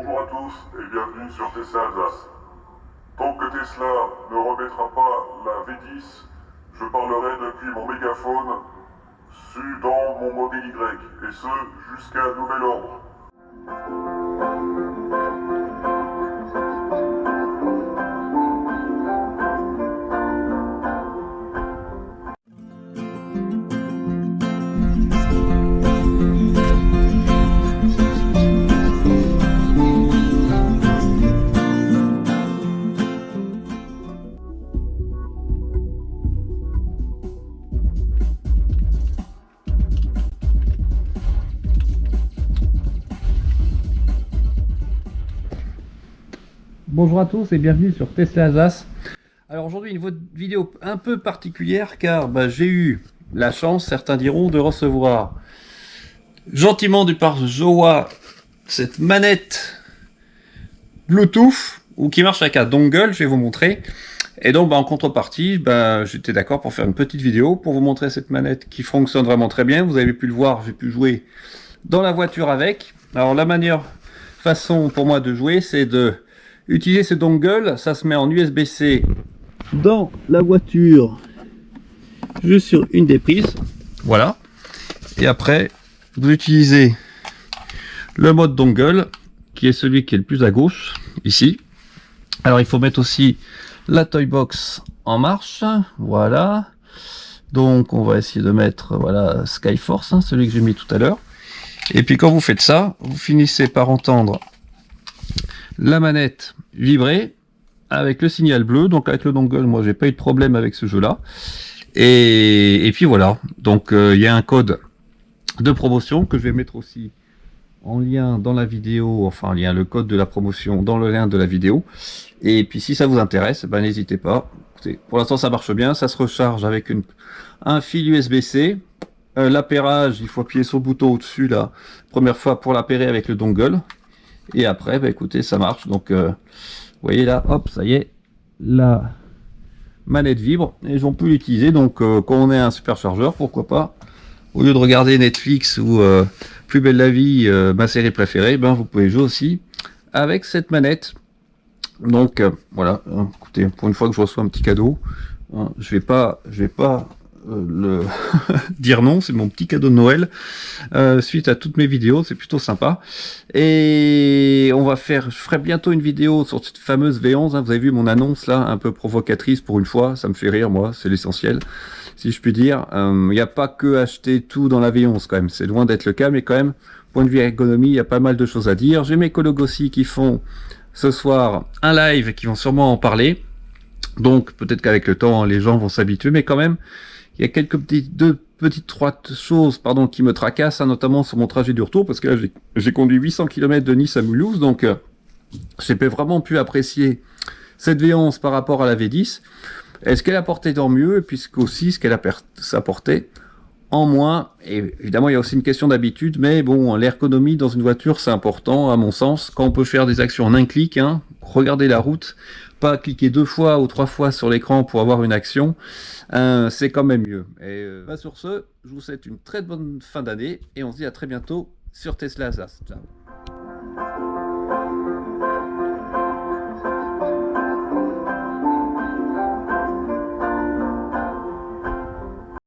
Bonjour à tous et bienvenue sur Tesla Alsace. Tant que Tesla ne remettra pas la V10, je parlerai depuis mon mégaphone dans mon modèle Y, et ce jusqu'à nouvel ordre. Bonjour à tous et bienvenue sur Tesla Alsace. Alors aujourd'hui une vidéo un peu particulière car j'ai eu la chance, certains diront, de recevoir gentiment du par Jowa cette manette Bluetooth ou qui marche avec un dongle, je vais vous montrer. Et donc en contrepartie, j'étais d'accord pour faire une petite vidéo pour vous montrer cette manette qui fonctionne vraiment très bien. Vous avez pu le voir, j'ai pu jouer dans la voiture avec. Alors la façon pour moi de jouer, c'est de utiliser ce dongle. Ça se met en USB-C dans la voiture, juste sur une des prises. Voilà. Et après, vous utilisez le mode dongle, qui est celui qui est le plus à gauche, ici. Alors il faut mettre aussi la Toybox en marche. Voilà. Donc on va essayer de mettre voilà Skyforce, celui que j'ai mis tout à l'heure. Et puis quand vous faites ça, vous finissez par entendre la manette vibrer avec le signal bleu. Donc avec le dongle, moi j'ai pas eu de problème avec ce jeu là. Et puis voilà. Donc il y a un code de promotion que je vais mettre aussi en lien dans la vidéo, enfin le code de la promotion dans le lien de la vidéo. Et puis si ça vous intéresse, n'hésitez pas. Écoutez, pour l'instant ça marche bien, ça se recharge avec un fil USB-C. L'appairage, il faut appuyer sur le bouton au-dessus la première fois pour l'appairer avec le dongle. Et après, écoutez, ça marche. Donc, vous voyez là, hop, ça y est, la manette vibre et on peut l'utiliser. Donc, quand on est un superchargeur, pourquoi pas, au lieu de regarder Netflix ou Plus belle la vie, ma série préférée, vous pouvez jouer aussi avec cette manette. Donc, voilà. Écoutez, pour une fois que je reçois un petit cadeau, je vais pas le dire non, c'est mon petit cadeau de Noël suite à toutes mes vidéos, c'est plutôt sympa. Et je ferai bientôt une vidéo sur cette fameuse V11, vous avez vu mon annonce là, un peu provocatrice pour une fois, ça me fait rire, moi, c'est l'essentiel, si je puis dire. Il n'y a pas que acheter tout dans la V11 quand même, c'est loin d'être le cas, mais quand même, point de vue ergonomie, il y a pas mal de choses à dire. J'ai mes collègues aussi qui font ce soir un live, qui vont sûrement en parler, donc peut-être qu'avec le temps, les gens vont s'habituer, mais quand même, il y a quelques trois choses qui me tracassent, notamment sur mon trajet du retour, parce que là j'ai conduit 800 km de Nice à Mulhouse, donc j'ai vraiment pu apprécier cette V11 par rapport à la V10. Est-ce qu'elle apportait tant mieux, et puis aussi ce qu'elle apportait en moins. Et évidemment il y a aussi une question d'habitude, mais bon, l'ergonomie dans une voiture c'est important à mon sens, quand on peut faire des actions en un clic, regardez la route, pas cliquer 2 fois ou 3 fois sur l'écran pour avoir une action, c'est quand même mieux. Et sur ce, je vous souhaite une très bonne fin d'année et on se dit à très bientôt sur Tesla Alsace. Ciao.